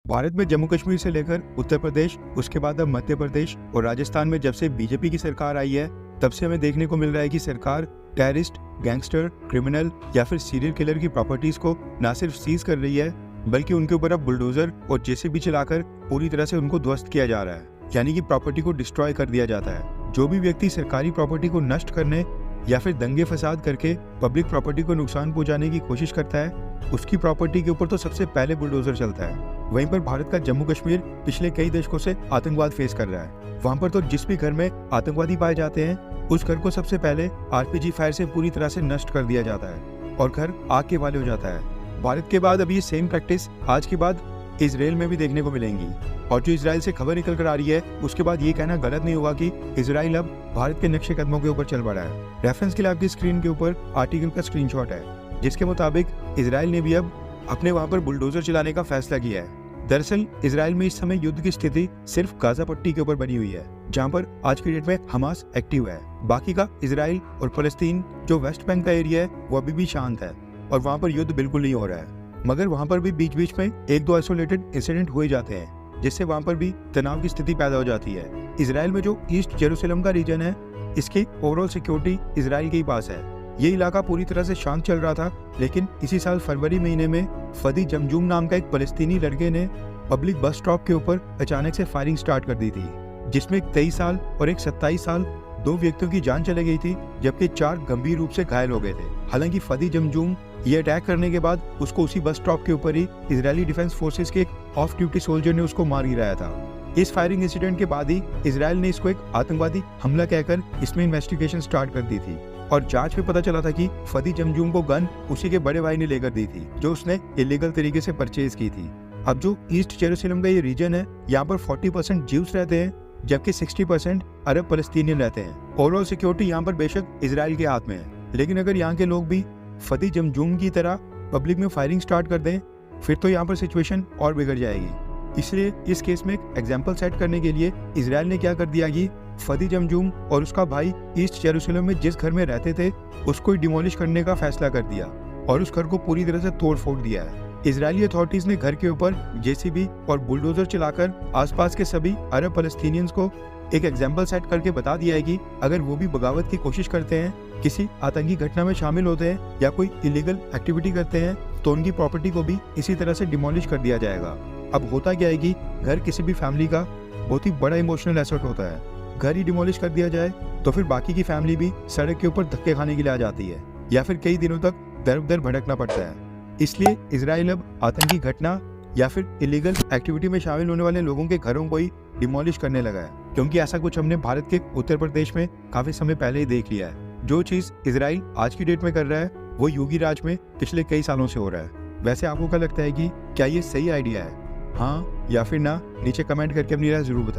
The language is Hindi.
भारत में जम्मू कश्मीर से लेकर उत्तर प्रदेश, उसके बाद अब मध्य प्रदेश और राजस्थान में जब से बीजेपी की सरकार आई है, तब से हमें देखने को मिल रहा है कि सरकार टेररिस्ट, गैंगस्टर, क्रिमिनल या फिर सीरियल किलर की प्रॉपर्टीज को न सिर्फ सीज कर रही है, बल्कि उनके ऊपर अब बुलडोजर और जेसीबी चलाकर पूरी तरह से उनको ध्वस्त किया जा रहा है। यानी कि प्रॉपर्टी को डिस्ट्रॉय कर दिया जाता है। जो भी व्यक्ति सरकारी प्रॉपर्टी को नष्ट करने या फिर दंगे फसाद करके पब्लिक प्रॉपर्टी को नुकसान पहुंचाने की कोशिश करता है, उसकी प्रॉपर्टी के ऊपर तो सबसे पहले बुलडोजर चलता है। वहीं पर भारत का जम्मू कश्मीर पिछले कई दशकों से आतंकवाद फेस कर रहा है। वहां पर तो जिस भी घर में आतंकवादी पाए जाते हैं, उस घर को सबसे पहले आरपीजी फायर से पूरी तरह से नष्ट कर दिया जाता है और घर आग के वाले हो जाता है। भारत के बाद अब ये सेम प्रैक्टिस आज के बाद इजराइल में भी देखने को मिलेंगी। और जो इजराइल से खबर निकल कर आ रही है, उसके बाद ये कहना गलत नहीं होगा कि इजराइल अब भारत के नक्शे कदमों के ऊपर चल पड़ा है। रेफरेंस के लिए आपकी स्क्रीन के ऊपर आर्टिकल का स्क्रीनशॉट है, जिसके मुताबिक इजराइल ने भी अब अपने वहां पर बुलडोजर चलाने का फैसला किया है। दरअसल इजराइल में इस समय युद्ध की स्थिति सिर्फ गाजा पट्टी के ऊपर बनी हुई है, जहां पर आज की डेट में हमास एक्टिव है। बाकी का इजराइल और फलस्तीन जो वेस्ट बैंक का एरिया है, वो अभी भी शांत है और वहां पर युद्ध बिल्कुल नहीं हो रहा है। मगर वहां पर भी बीच बीच में एक दो आइसोलेटेड इंसिडेंट हो ही जाते हैं, जिससे वहां पर भी तनाव की स्थिति पैदा हो जाती है। इजराइल में जो ईस्ट जेरूसलम का रीजन है, इसकी ओवरऑल सिक्योरिटी इजराइल के ही पास है। ये इलाका पूरी तरह से शांत चल रहा था, लेकिन इसी साल फरवरी महीने में फदी जमजूम नाम का एक फलस्तीनी लड़के ने पब्लिक बस स्टॉप के ऊपर अचानक से फायरिंग स्टार्ट कर दी थी, जिसमें एक 23 साल और एक 27 साल दो व्यक्तियों की जान चली गई थी, जबकि 4 गंभीर रूप से घायल हो गए थे। हालांकि फदी जमजूम ये अटैक करने के बाद उसको उसी बस स्टॉप के ऊपर ही इजरायली डिफेंस फोर्सेस के एक ऑफ ड्यूटी सोल्जर ने उसको मार गिराया था। इस फायरिंग इंसिडेंट के बाद ही इजराइल ने इसको एक आतंकवादी हमला कहकर इसमें इन्वेस्टिगेशन स्टार्ट कर दी थी और जांच में पता चला था कि फदी जमजूम को गन उसी के बड़े भाई ने लेकर दी थी, जो उसने इलीगल तरीके से परचेज की थी। अब जो ईस्ट जेरूसलम का ये रीजन है, यहाँ पर 40% ज्यूस रहते हैं, जबकि 60% अरब फलस्तीनियन रहते हैं। ओवरऑल सिक्योरिटी यहाँ पर बेशक इजराइल के हाथ में है, लेकिन अगर यहाँ के लोग भी फदी जमजूम की तरह पब्लिक में फायरिंग स्टार्ट कर दें, फिर तो यहाँ पर सिचुएशन और बिगड़ जाएगी। इसलिए इस केस में एक एग्जाम्पल सेट करने के लिए इजराइल ने क्या कर दिया कि फदी जमजूम और उसका भाई ईस्ट जेरूसलम में जिस घर में रहते थे, उसको डिमोलिश करने का फैसला कर दिया और उस घर को पूरी तरह से तोड़ फोड़ दिया है। इजरायली अथॉरिटीज ने घर के ऊपर जेसीबी और बुलडोजर चलाकर आसपास के सभी अरब फलस्तीनियंस को एक एग्जाम्पल सेट करके बता दिया है कि अगर वो भी बगावत की कोशिश करते हैं, किसी आतंकी घटना में शामिल होते हैं या कोई इलीगल एक्टिविटी करते हैं, तो उनकी प्रॉपर्टी को भी इसी तरह से डिमोलिश कर दिया जाएगा। अब होता क्या है कि घर किसी भी फैमिली का बहुत ही बड़ा इमोशनल एसेट होता है। घर ही डिमोलिश कर दिया जाए तो फिर बाकी की फैमिली भी सड़क के ऊपर धक्के खाने के लिए आ जाती है या फिर कई दिनों तक दर दर भटकना पड़ता है। इसलिए इजराइल अब आतंकी घटना या फिर इलीगल एक्टिविटी में शामिल होने वाले लोगों के घरों को ही डिमोलिश करने लगा है, क्योंकि ऐसा कुछ हमने भारत के उत्तर प्रदेश में काफी समय पहले ही देख लिया है। जो चीज इजराइल आज की डेट में कर रहा है, वो योगी राज में पिछले कई सालों से हो रहा है। वैसे आपको क्या लगता है कि क्या ये सही आइडिया है? हाँ या फिर ना, नीचे कमेंट करके अपनी राय जरूर बताएं।